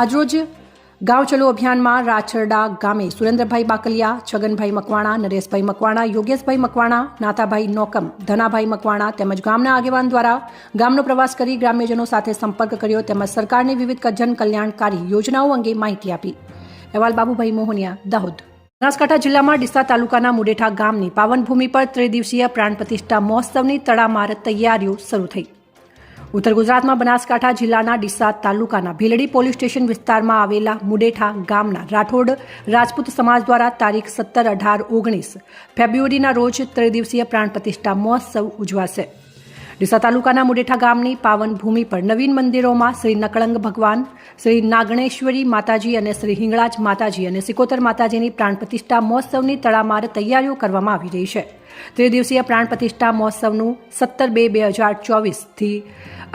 આજરોજ ગાંવ ચલો અભિયાનમાં રાછરડા ગામે સુરેન્દ્રભાઈ બાકલિયા, છગનભાઈ મકવાણા, નરેશભાઈ મકવાણા, યોગેશભાઈ મકવાણા, નાથાભાઈ નોકમ, ધનાભાઈ મકવાણા તેમજ ગામના આગેવાન દ્વારા ગામનો પ્રવાસ કરી ગ્રામ્યજનો સાથે સંપર્ક કર્યો તેમજ સરકારની વિવિધ જનકલ્યાણકારી યોજનાઓ અંગે માહિતી આપી. અહેવાલ બાબુભાઈ મોહનિયા, દાહોદ. બનાસકાંઠા જિલ્લામાં ડીસા તાલુકાના મુડેઠા ગામની પાવનભૂમિ પર ત્રિદિવસીય પ્રાણ પ્રતિષ્ઠા મહોત્સવની તડામાર તૈયારીઓ શરૂ થઈ. ઉત્તર ગુજરાતમાં બનાસકાંઠા જિલ્લાના ડીસા તાલુકાના ભીલડી પોલીસ સ્ટેશન વિસ્તારમાં આવેલા મુડેઠા ગામના રાઠોડ રાજપૂત સમાજ દ્વારા તારીખ 17, 18, 19 ફેબ્રુઆરીના રોજ ત્રિદિવસીય પ્રાણ પ્રતિષ્ઠા મહોત્સવ ઉજવાશે. ડીસા તાલુકાના મુડેઠા ગામની પાવન ભૂમિ પર નવીન મંદિરોમાં શ્રી નકળંગ ભગવાન, શ્રી નાગણેશ્વરી માતાજી અને શ્રી હિંગળાજ માતાજી અને સિકોતર માતાજીની પ્રાણ પ્રતિષ્ઠા મહોત્સવની તડામાર તૈયારીઓ કરવામાં આવી રહી છે. ત્રિદિવસીય પ્રાણ પ્રતિષ્ઠા મહોત્સવનું 17/2/2024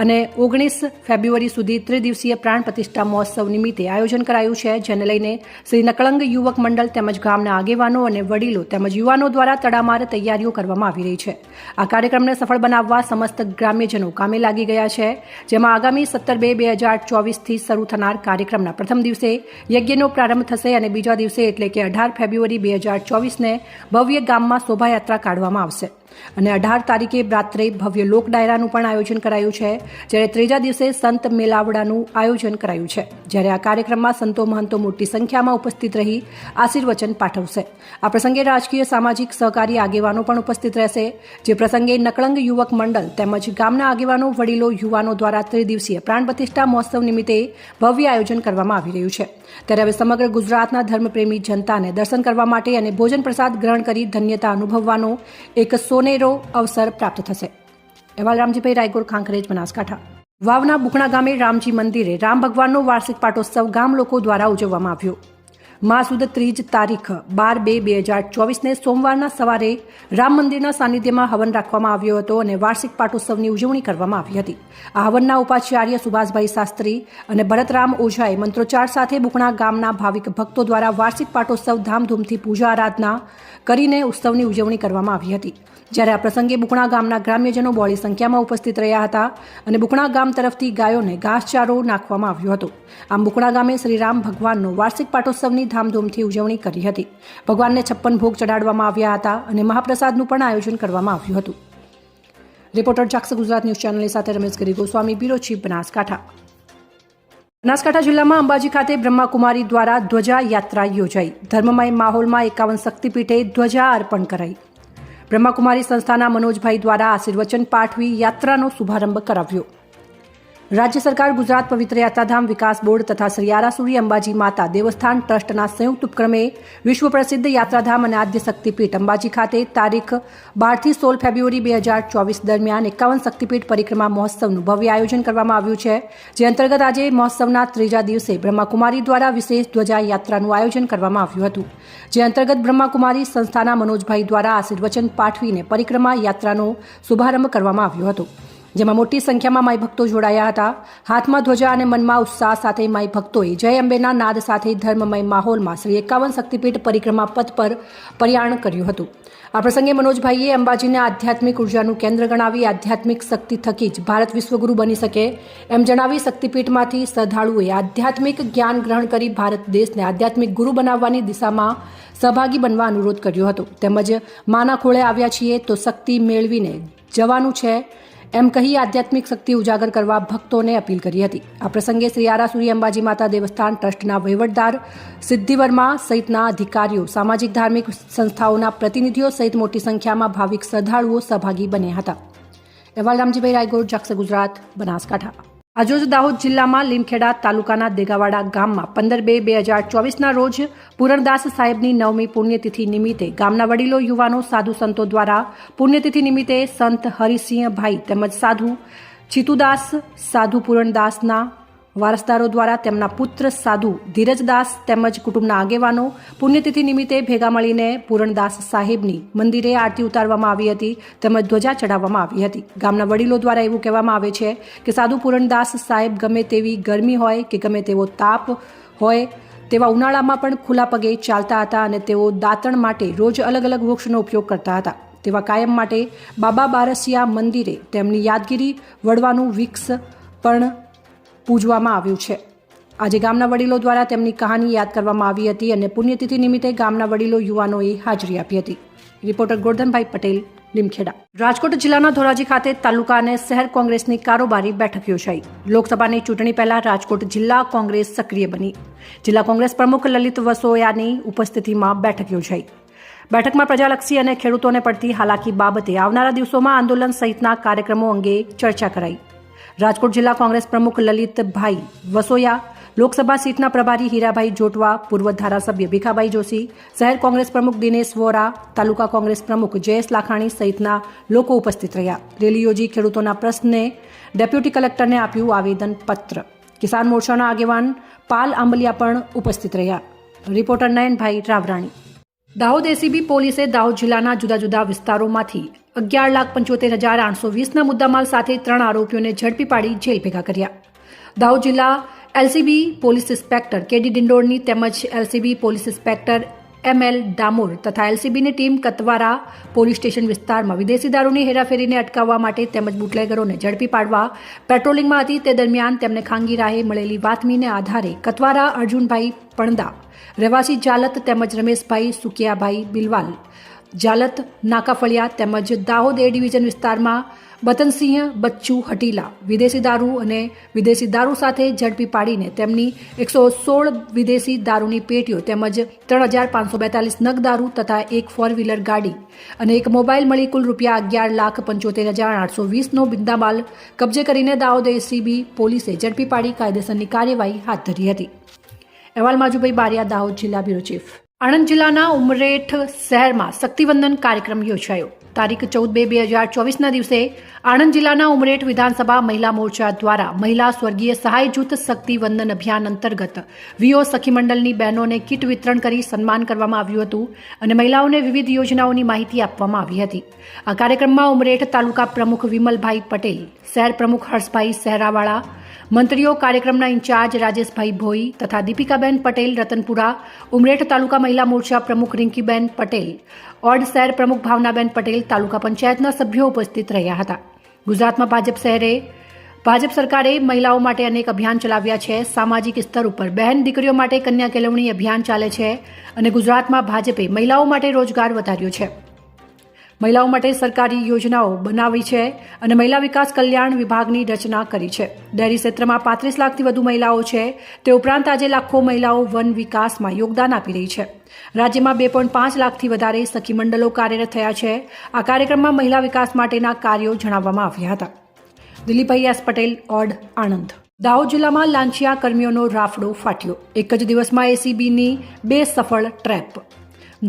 અને 19 ફેબ્રુઆરી સુધી ત્રિદિવસીય પ્રાણ પ્રતિષ્ઠા મહોત્સવ નિમિત્તે આયોજન કરાયું છે, જેને લઈને શ્રી નકળંગ યુવક મંડળ તેમજ ગામના આગેવાનો અને વડીલો તેમજ યુવાનો દ્વારા તડામાર તૈયારીઓ કરવામાં આવી રહી છે. આ કાર્યક્રમને સફળ બનાવવા સમસ્ત ગ્રામ્યજનો કામે લાગી ગયા છે, જેમાં આગામી 17/2/2024 શરૂ થનાર કાર્યક્રમના પ્રથમ દિવસે યજ્ઞનો પ્રારંભ થશે અને બીજા દિવસે એટલે કે 18 ફેબ્રુઆરી 2024 ભવ્ય ગામમાં શોભાયાત્રા કાઢવામાં આવશે અને 18 તારીખે રાત્રે ભવ્ય લોક ડાયરાનું પણ આયોજન કરાયું છે, જ્યારે ત્રીજા દિવસે સંત મેળાવડાનું આયોજન કરાયું છે, જ્યારે આ કાર્યક્રમમાં સંતો મહંતો મોટી સંખ્યામાં ઉપસ્થિત રહી આશીર્વચન પાઠવશે. આ પ્રસંગે રાજકીય, સામાજિક, સહકારી આગેવાનો પણ ઉપસ્થિત રહેશે, જે પ્રસંગે નકળંગ યુવક મંડળ તેમજ ગામના આગેવાનો, વડીલો, યુવાનો દ્વારા ત્રિદિવસીય પ્રાણ પ્રતિષ્ઠા મહોત્સવ નિમિત્તે ભવ્ય આયોજન કરવામાં આવી રહ્યું છે. ત્યારે હવે સમગ્ર ગુજરાતના ધર્મપ્રેમી જનતાને દર્શન કરવા માટે અને ભોજન પ્રસાદ ગ્રહણ કરી ધન્યતા અનુભવવાનો એક સોનેરો અવસર પ્રાપ્ત થશે. અહેવાલ રામજીભાઈ રાયગોર, ખાંખરેજ, બનાસકાંઠા. વાવના બુકણા ગામે રામજી મંદિરે રામ ભગવાનનો વાર્ષિક પાટોત્સવ ગામ લોકો દ્વારા ઉજવવામાં આવ્યો. માસુદ ત્રીજ તારીખ 12/2/2024 સોમવારના સવારે રામ મંદિરના સાનિધ્યમાં હવન રાખવામાં આવ્યો હતો અને વાર્ષિક પાટોત્સવની ઉજવણી કરવામાં આવી હતી. આ હવનના ઉપાચાર્ય સુભાષભાઈ શાસ્ત્રી અને ભરતરામ ઓઝાએ મંત્રોચ્ચાર સાથે બુકણા ગામના ભાવિક ભક્તો દ્વારા વાર્ષિક પાટોત્સવ ધામધૂમથી પૂજા આરાધના કરીને ઉત્સવની ઉજવણી કરવામાં આવી હતી. જ્યારે આ પ્રસંગે બુકણા ગામના ગ્રામ્યજનો બહોળી સંખ્યામાં ઉપસ્થિત રહ્યા હતા અને બુકણા ગામ તરફથી ગાયોને ઘાસચારો નાખવામાં આવ્યો હતો. આમ બુકણા ગામે શ્રી રામ ભગવાનનો વાર્ષિક પાટોત્સવની ધામધૂમથી ઉજવણી કરી હતી. ભગવાનને 56 ભોગ ચડાડવામાં આવ્યા હતા અને મહાપ્રસાદનું પણ આયોજન કરવામાં આવ્યું હતું. રિપોર્ટર જાક્ષ ગુજરાત ન્યૂઝ ચેનલની સાથે રમેશ ગરી ગોસ્વામી, બ્યુરો ચીફ, બનાસકાંઠા. બનાસકાંઠા જિલ્લામાં અંબાજી ખાતે બ્રહ્માકુમારી દ્વારા ધ્વજા યાત્રા યોજાઈ. ધર્મમય માહોલમાં 51 શક્તિપીઠે ધ્વજા અર્પણ કરાઈ. બ્રહ્માકુમારી સંસ્થાના મનોજભાઈ દ્વારા આશીર્વચન પાઠવી યાત્રાનો શુભારંભ કરાવ્યો. રાજ્ય સરકાર, ગુજરાત પવિત્ર યાત્રાધામ વિકાસ બોર્ડ તથા શ્રી આરાસુરી અંબાજી માતા દેવસ્થાન ટ્રસ્ટના સંયુક્ત ઉપક્રમે વિશ્વ પ્રસિદ્ધ યાત્રાધામ અને આદ્ય શક્તિપીઠ અંબાજી ખાતે તારીખ 12 થી 16 ફેબ્રુઆરી 2024 દરમિયાન 51 શક્તિપીઠ પરિક્રમા મહોત્સવનું ભવ્ય આયોજન કરવામાં આવ્યું છે, જે અંતર્ગત આજે મહોત્સવના ત્રીજા દિવસે બ્રહ્માકુમારી દ્વારા વિશેષ ધ્વજા યાત્રાનું આયોજન કરવામાં આવ્યું હતું, જે અંતર્ગત બ્રહ્માકુમારી સંસ્થાના મનોજભાઈ દ્વારા આશીર્વચન પાઠવીને પરિક્રમા યાત્રાનો શુભારંભ કરવામાં આવ્યો હતો, જેમાં મોટી સંખ્યામાં માઈ ભક્તો જોડાયા હતા. હાથમાં ધ્વજા અને મનમાં ઉત્સાહ સાથે માઈ ભક્તોએ જય અંબેના નાદ સાથે ધર્મમય માહોલમાં શ્રી 51 શક્તિપીઠ પરિક્રમા પથ પર પ્રયાણ કર્યું હતું. આ પ્રસંગે મનોજભાઈએ અંબાજીને આધ્યાત્મિક ઉર્જાનું કેન્દ્ર ગણાવી આધ્યાત્મિક શક્તિ થકી જ ભારત વિશ્વગુરુ બની શકે એમ જણાવી શક્તિપીઠમાંથી શ્રદ્ધાળુઓએ આધ્યાત્મિક જ્ઞાન ગ્રહણ કરી ભારત દેશને આધ્યાત્મિક ગુરુ બનાવવાની દિશામાં સહભાગી બનવા અનુરોધ કર્યો હતો. તેમજ માના ખોળે આવ્યા છીએ તો શક્તિ મેળવીને જવાનું છે એમ કહી આધ્યાત્મિક શક્તિ ઉજાગર કરવા ભક્તોને અપીલ કરી હતી. આ પ્રસંગે શ્રી આરાસુરી અંબાજી માતા દેવસ્થાન ટ્રસ્ટના વહીવટદાર સિદ્ધિવર્મા સહિતના અધિકારીઓ, સામાજિક ધાર્મિક સંસ્થાઓના પ્રતિનિધિઓ સહિત મોટી સંખ્યામાં ભાવિક શ્રદ્ધાળુઓ સહભાગી બન્યા હતા. અહેવાલ રામજીભાઈ રાયગોર, જાક્ષ ગુજરાત, બનાસકાંઠા. આજરોજ દાહોદ જિલ્લામાં લીમખેડા તાલુકાના દેગાવાડા ગામમાં 15/2/2024 રોજ પૂરણદાસ સાહેબની 9મી પુણ્યતિથિ નિમિત્તે ગામના વડીલો, યુવાનો, સાધુ સંતો દ્વારા પુણ્યતિથિ નિમિત્તે સંત હરિસિંહભાઈ તેમજ સાધુ ચિતુદાસ, સાધુ પૂરણદાસના વારસદારો દ્વારા તેમના પુત્ર સાધુ ધીરજદાસ તેમજ કુટુંબના આગેવાનો પુણ્યતિથિ નિમિત્તે ભેગા મળીને પૂરણદાસ સાહેબની મંદિરે આરતી ઉતારવામાં આવી હતી તેમજ ધ્વજા ચડાવવામાં આવી હતી. ગામના વડીલો દ્વારા એવું કહેવામાં આવે છે કે સાધુ પૂરણદાસ સાહેબ ગમે તેવી ગરમી હોય કે ગમે તેવો તાપ હોય તેવા ઉનાળામાં પણ ખુલ્લા પગે ચાલતા હતા અને તેઓ દાંતણ માટે રોજ અલગ અલગ વૃક્ષનો ઉપયોગ કરતા હતા. તેવા કાયમ માટે બાબા બારસિયા મંદિરે તેમની યાદગીરી વડવાનું વૃક્ષ પણ પૂજવામાં આવ્યું છે. આજે ગામના વડીલો દ્વારા તેમની કહાની યાદ કરવામાં આવી હતી અને પુણ્યતિથિ નિમિત્તે ગામના વડીલો યુવાનોએ હાજરી આપી હતી. રિપોર્ટર ગોરધનભાઈ પટેલ, લીમખેડા. રાજકોટ જિલ્લાના ધોરાજી ખાતે તાલુકા અને શહેર કોંગ્રેસની કારોબારી બેઠક યોજાઈ. લોકસભાની ચૂંટણી પહેલા રાજકોટ જિલ્લા કોંગ્રેસ સક્રિય બની. જિલ્લા કોંગ્રેસ પ્રમુખ લલિત વસોયાની ઉપસ્થિતિમાં બેઠક યોજાઈ. બેઠકમાં પ્રજાલક્ષી અને ખેડૂતોને પડતી હાલાકી બાબતે આવનારા દિવસોમાં આંદોલન સહિતના કાર્યક્રમો અંગે ચર્ચા કરાઈ. રાજકોટ જિલ્લા કોંગ્રેસ પ્રમુખ લલિતભાઈ વસોયા, લોકસભા સીટના પ્રભારી હીરાભાઈ જોટવા, પૂર્વ ધારાસભ્ય ભીખાભાઈ જોશી, શહેર કોંગ્રેસ પ્રમુખ દિનેશ વોરા, તાલુકા કોંગ્રેસ પ્રમુખ જયેશ લાખાણી સહિતના લોકો ઉપસ્થિત રહ્યા. રેલી યોજી ખેડૂતોના પ્રશ્ને ડેપ્યુટી કલેક્ટરને આપ્યું આવેદનપત્ર. કિસાન મોરચાના આગેવાન પાલ આંબલિયા પણ ઉપસ્થિત રહ્યા. રિપોર્ટર નયનભાઈ રાવરાણી. દાહોદ એસીબી પોલીસે દાહોદ જિલ્લાના જુદા જુદા વિસ્તારોમાંથી 11,75,820ના મુદ્દામાલ સાથે 3 આરોપીઓને ઝડપી પાડી જેલ ભેગા કર્યા. દાહોદ જિલ્લા એલસીબી પોલીસ ઇન્સ્પેક્ટર કેડી ડિંડોરની તેમજ LCB police inspector ML Damor તથા એલસીબીની ટીમ કતવારા પોલીસ સ્ટેશન વિસ્તારમાં વિદેશી દારૂની હેરાફેરીને અટકાવવા માટે તેમજ બુટલેગરોને ઝડપી પાડવા પેટ્રોલિંગમાં હતી. તે દરમિયાન તેમને ખાનગી રાહે મળેલી બાતમીને આધારે કતવારા અર્જુનભાઈ પણદા, રહેવાસી જાલત તેમજ રમેશભાઈ સુકિયાભાઈ બિલવાલ, જાલત નાકાફળિયા તેમજ દાહોદ એ ડિવિઝન વિસ્તારમાં બતનસિંહ બચ્ચુ હટીલા વિદેશી દારૂ અને વિદેશી દારૂ સાથે ઝડપી પાડીને તેમની 116 વિદેશી દારૂની પેટીઓ તેમજ 3,542 નગ દારૂ તથા એક 4-વ્હીલર ગાડી અને એક મોબાઈલ મળી કુલ રૂપિયા 11,75,820નો મુદ્દામાલ કબજે કરીને દાહોદ એસીબી પોલીસે ઝડપી પાડી કાયદેસરની કાર્યવાહી હાથ ધરી હતી. અહેવાલ માજુભાઈ બારિયા, દાહોદ જિલ્લા બ્યુરો ચીફ. આણંદ જિલ્લાના ઉમરેઠ શહેરમાં શક્તિવંદન કાર્યક્રમ યોજાયો. તારીખ 14/2/2024ના દિવસે આણંદ જિલ્લાના ઉમરેઠ વિધાનસભા મહિલા મોરચા દ્વારા મહિલા સ્વર્ગીય સહાય જૂથ શક્તિવંદન અભિયાન અંતર્ગત વીઓ સખી મંડળની બહેનોને કીટ વિતરણ કરી સન્માન કરવામાં આવ્યું હતું અને મહિલાઓને વિવિધ યોજનાઓની માહિતી આપવામાં આવી હતી. આ કાર્યક્રમમાં ઉમરેઠ તાલુકા પ્રમુખ વિમલભાઈ પટેલ, શહેર પ્રમુખ હર્ષભાઈ સહેરાવાળા, મંત્રીઓ, કાર્યક્રમના ઇન્ચાર્જ રાજેશભાઈ ભોઈ તથા દીપિકાબેન પટેલ રતનપુરા, ઉમરેઠ તાલુકા મહિલા મોરચા પ્રમુખ રિંકીબેન પટેલ, ઓડ શહેર પ્રમુખ ભાવનાબેન પટેલ, તાલુકા પંચાયતના સભ્યો ઉપસ્થિત રહ્યા હતા. ગુજરાતમાં ભાજપ સરકારે મહિલાઓ માટે અનેક અભિયાન ચલાવ્યા છે. સામાજિક સ્તર ઉપર બહેન દીકરીઓ માટે કન્યા કેળવણી અભિયાન ચાલે છે અને ગુજરાતમાં ભાજપે મહિલાઓ માટે રોજગાર વધાર્યો છે. મહિલાઓ માટે સરકારી યોજનાઓ બનાવી છે અને મહિલા વિકાસ કલ્યાણ વિભાગની રચના કરી છે. ડેરી ક્ષેત્રમાં 35 લાખથી વધુ મહિલાઓ છે. તે ઉપરાંત આજે લાખો મહિલાઓ વન વિકાસમાં યોગદાન આપી રહી છે. રાજ્યમાં 2.5 લાખથી વધારે સખી મંડળો કાર્યરત થયા છે. આ કાર્યક્રમમાં મહિલા વિકાસ માટેના કાર્યો જણાવવામાં આવ્યા હતા. દિલીપભાઈ એસ પટેલ, ઓડ, આણંદ. દાહોદ જિલ્લામાં લાંચિયા કર્મીઓનો રાફડો ફાટ્યો. એક જ દિવસમાં એસીબીની 2 સફળ ટ્રેપ.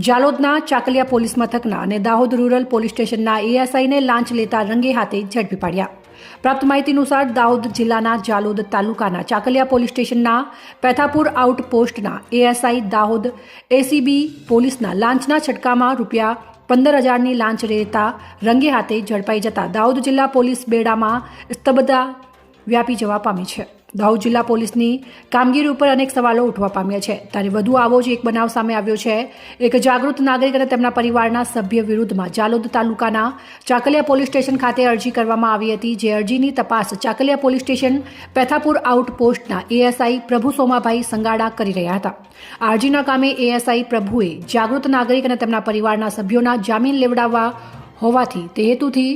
જાલોદના ચાકલિયા પોલીસ મથકના અને દાહોદ રૂરલ પોલીસ સ્ટેશનના એએસઆઈને લાંચ લેતા રંગે હાથે ઝડપી પાડ્યા. પ્રાપ્ત માહિતી અનુસાર દાહોદ જિલ્લાના જાલોદ તાલુકાના ચાકલિયા પોલીસ સ્ટેશનના પેથાપુર આઉટપોસ્ટના એએસઆઈ દાહોદ એસીબી પોલીસના લાંચના છટકામાં રૂપિયા 15,000ની લાંચ લેતા રંગે હાથે ઝડપાઈ જતા દાહોદ જિલ્લા પોલીસ બેડામાં સ્તબ્ધતા વ્યાપી જવા પામી છે. દાહોદ જિલ્લા પોલીસની કામગીરી ઉપર અનેક સવાલો ઉઠવા પામ્યા છે. ત્યારે વધુ આવો જ એક બનાવ સામે આવ્યો છે. એક જાગૃત નાગરિક અને તેમના પરિવારના સભ્ય વિરુદ્ધમાં જાલોદ તાલુકાના ચાકલિયા પોલીસ સ્ટેશન ખાતે અરજી કરવામાં આવી હતી. જે અરજીની તપાસ ચાકલિયા પોલીસ સ્ટેશન પેથાપુર આઉટપોસ્ટના એએસઆઈ પ્રભુ સોમાભાઈ સંગાડા કરી રહ્યા હતા. આ અરજીના કામે એએસઆઈ પ્રભુએ જાગૃત નાગરિક અને તેમના પરિવારના સભ્યોના જામીન લેવડાવવા હોવાથી તે હેતુથી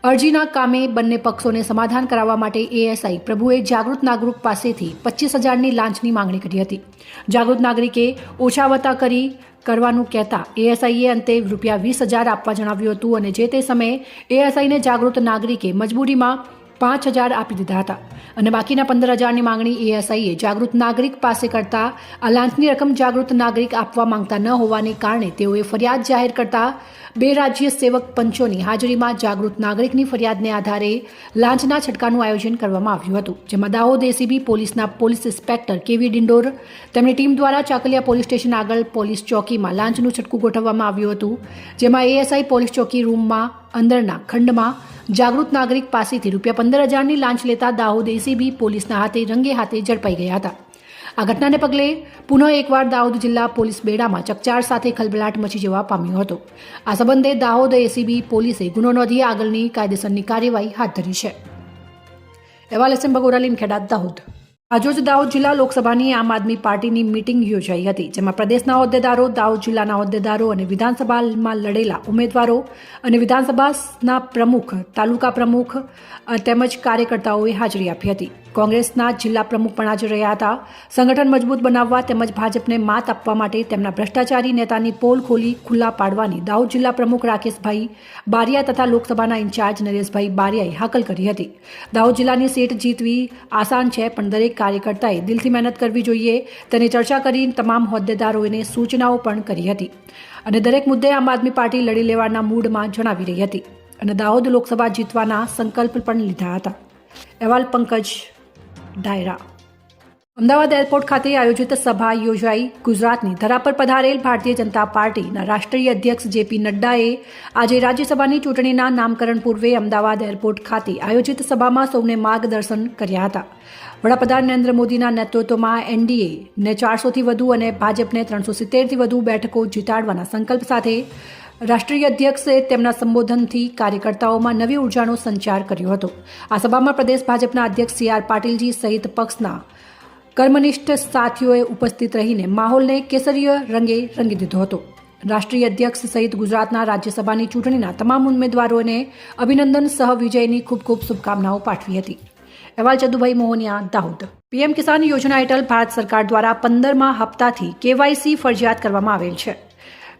અરજીના કામે બંને પક્ષોને સમાધાન કરાવવા માટે એએસઆઈ પ્રભુએ જાગૃત નાગરિક પાસેથી 25,000ની લાંચની માંગણી કરી હતી. જાગૃત નાગરિકે ઓછા વત્તા કરવાનું કહેતા એએસઆઈએ અંતે રૂપિયા 20,000 આપવા જણાવ્યું હતું અને જે તે સમયે એએસઆઈને જાગૃત નાગરિકે મજબૂરીમાં 5,000 આપી દીધા હતા અને બાકીના 15,000ની માંગણી એએસઆઈએ જાગૃત નાગરિક પાસે કરતા આ લાંચની રકમ જાગૃત નાગરિક આપવા માંગતા ન હોવાને કારણે તેઓએ ફરિયાદ જાહેર કરતા 2 રાજ્ય સેવક પંચોની હાજરીમાં જાગૃત નાગરિકની ફરિયાદને આધારે લાંચના છટકાનું આયોજન કરવામાં આવ્યું હતું. જેમાં દાહોદ એસીબી પોલીસના પોલીસ ઇન્સ્પેક્ટર કેવી ડિંડોર તેમની ટીમ દ્વારા ચાકલિયા પોલીસ સ્ટેશન આગળ પોલીસ ચોકીમાં લાંચનું છટકું ગોઠવવામાં આવ્યું હતું. જેમાં એએસઆઈ પોલીસ ચોકી રૂમમાં અંદરના ખંડમાં જાગૃત નાગરિક પાસેથી રૂપિયા 15,000ની લાંચ લેતા દાહોદ એસીબી પોલીસના હાથે રંગે હાથે ઝડપાઈ ગયા હતા. આ ઘટનાને પગલે પુનઃ એકવાર દાહોદ જિલ્લા પોલીસ બેડામાં ચકચાર સાથે ખલબલાટ મચી જવા પામ્યો હતો. આ સંબંધે દાહોદ એસીબી પોલીસે ગુનો નોંધી આગળની કાયદેસરની કાર્યવાહી હાથ ધરી છે. અહેવાલ એસએમ બગોરા, લીમખેડા, દાહોદ. આજરોજ દાહોદ જિલ્લા લોકસભાની આમ આદમી પાર્ટીની મીટિંગ યોજાઈ હતી, જેમાં પ્રદેશના હોદ્દેદારો, દાહોદ જિલ્લાના હોદ્દેદારો અને વિધાનસભામાં લડેલા ઉમેદવારો અને વિધાનસભાના પ્રમુખ, તાલુકા પ્રમુખ તેમજ કાર્યકર્તાઓએ હાજરી આપી હતી. કોંગ્રેસના જિલ્લા પ્રમુખ પણ હાજર રહ્યા હતા. સંગઠન મજબૂત બનાવવા તેમજ ભાજપને માત આપવા માટે તેમના ભ્રષ્ટાચારી નેતાની પોલ ખોલી ખુલ્લા પાડવાની દાહોદ જિલ્લા પ્રમુખ રાકેશભાઈ બારિયા તથા લોકસભાના ઇન્ચાર્જ નરેશભાઈ બારિયાએ હાકલ કરી હતી. દાહોદ જિલ્લાની સીટ જીતવી આસાન છે, પણ દરેક કાર્યકર્તાએ દિલથી મહેનત કરવી જોઈએ તેની ચર્ચા કરી તમામ હોદ્દેદારોને સૂચનાઓ પણ કરી હતી અને દરેક મુદ્દે આમ આદમી પાર્ટી લડી લેવાના મૂડમાં જણાવી રહી હતી અને દાહોદ લોકસભા જીતવાના સંકલ્પ પણ લીધા હતા. અહેવાલ પંકજ ડાયરા. અમદાવાદ એરપોર્ટ ખાતે આયોજિત સભા યોજાઈ. ગુજરાતની ધરા પર પધારેલ ભારતીય જનતા પાર્ટીના રાષ્ટ્રીય અધ્યક્ષ જેપી નડ્ડાએ આજે રાજ્યસભાની ચૂંટણીના નામકરણ પૂર્વે અમદાવાદ એરપોર્ટ ખાતે આયોજિત સભામાં સૌને માર્ગદર્શન કર્યા હતા. વડાપ્રધાન નરેન્દ્ર મોદીના નેતૃત્વમાં એનડીએને 400થી વધુ અને ભાજપને 370થી વધુ બેઠકો જીતાડવાના સંકલ્પ સાથે રાષ્ટ્રીય અધ્યક્ષે તેમના સંબોધનથી કાર્યકર્તાઓમાં નવી ઉર્જાનો સંચાર કર્યો હતો. આ સભામાં પ્રદેશ ભાજપના અધ્યક્ષ CR પાટીલજી સહિત પક્ષના કર્મનિષ્ઠ સાથીઓએ ઉપસ્થિત રહીને માહોલને કેસરીય રંગે રંગી દીધો હતો. રાષ્ટ્રીય અધ્યક્ષ સહિત ગુજરાતના રાજ્યસભાની ચૂંટણીના તમામ ઉમેદવારોને અભિનંદન સહ વિજયની ખૂબ ખૂબ શુભકામનાઓ પાઠવી હતી. અહેવાલ ચંદુભાઈ મોહનિયા, દાહોદ. પીએમ કિસાન યોજના હેઠળ ભારત સરકાર દ્વારા 15મા હપ્તાથી કેવાયસી ફરજિયાત કરવામાં આવેલ છે.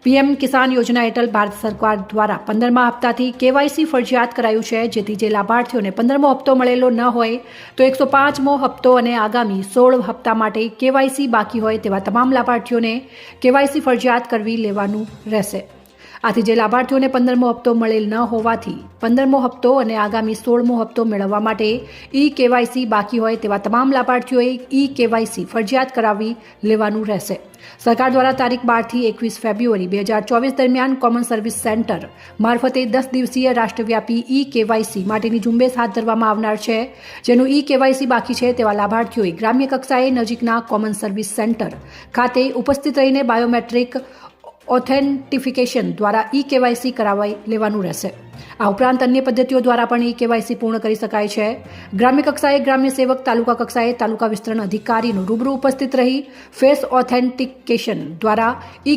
પીએમ કિસાન યોજના હેઠળ ભારત સરકાર દ્વારા 15મા હપ્તાથી કેવાયસી ફરજિયાત કરાયું છે, જેથી જે લાભાર્થીઓને 15મો હપ્તો મળેલો ન હોય તો 105મો હપ્તો અને આગામી 16 હપ્તા માટે કેવાયસી બાકી હોય તેવા તમામ લાભાર્થીઓને કેવાયસી ફરજિયાત કરવી લેવાનું રહેશે. આથી જે લાભાર્થીઓને 15મો હપ્તો મળેલ ન હોવાથી 15મો હપ્તો અને આગામી 16મો હપ્તો મેળવવા માટે કેવાયસી બાકી હોય તેવા તમામ લાભાર્થીઓએ કેવાયસી ફરજિયાત કરાવી લેવાનું રહેશે. સરકાર દ્વારા તારીખ 12 થી 21 ફેબ્રુઆરી 2024 દરમિયાન કોમન સર્વિસ સેન્ટર મારફતે 10 દિવસીય રાષ્ટ્રવ્યાપી કેવાયસી માટેની ઝુંબેશ હાથ ધરવામાં આવનાર છે, જેનું કેવાયસી બાકી છે તેવા લાભાર્થીઓએ ગ્રામ્ય કક્ષાએ નજીકના કોમન સર્વિસ સેન્ટર ખાતે ઉપસ્થિત રહીને બાયોમેટ્રિક ઓથેન્ટિફિકેશન દ્વારા કેવાયસી કરાવી લેવાનું રહેશે. આ ઉપરાંત અન્ય પદ્ધતિઓ દ્વારા પણ કેવાયસી પૂર્ણ કરી શકાય છે. ગ્રામ્ય કક્ષાએ ગ્રામ્ય સેવક, તાલુકા કક્ષાએ તાલુકા વિસ્તરણ અધિકારીનું રૂબરૂ ઉપસ્થિત રહી ફેસ ઓથેન્ટિકેશન દ્વારા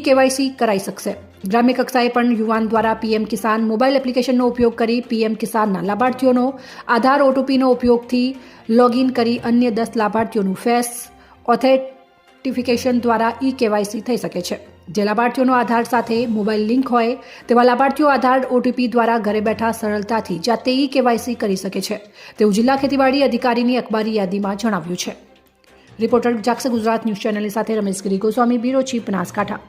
કેવાયસી કરાઈ શકશે. ગ્રામ્ય કક્ષાએ પણ યુવાન દ્વારા પીએમ કિસાન મોબાઈલ એપ્લિકેશનનો ઉપયોગ કરી પીએમ કિસાનના લાભાર્થીઓનો આધાર ઓટીપીનો ઉપયોગથી લોગિન કરી અન્ય 10 લાભાર્થીઓનું ફેસ ઓથેન્ટિફિકેશન દ્વારા કેવાયસી થઈ શકે છે. જે લાભાર્થીઓનો આધાર સાથે મોબાઈલ લિંક હોય તેવા લાભાર્થીઓ આધાર ઓટીપી દ્વારા ઘરે બેઠા સરળતાથી જાતે કેવાયસી કરી શકે છે, તેવું જિલ્લા ખેતીવાડી અધિકારીની અખબારી યાદીમાં જણાવ્યું છે. રિપોર્ટર જાગૃત ગુજરાત ન્યૂઝ ચેનલની સાથે રમેશ ગિરી ગોસ્વામી, બ્યુરો ચીફ, બનાસકાંઠા.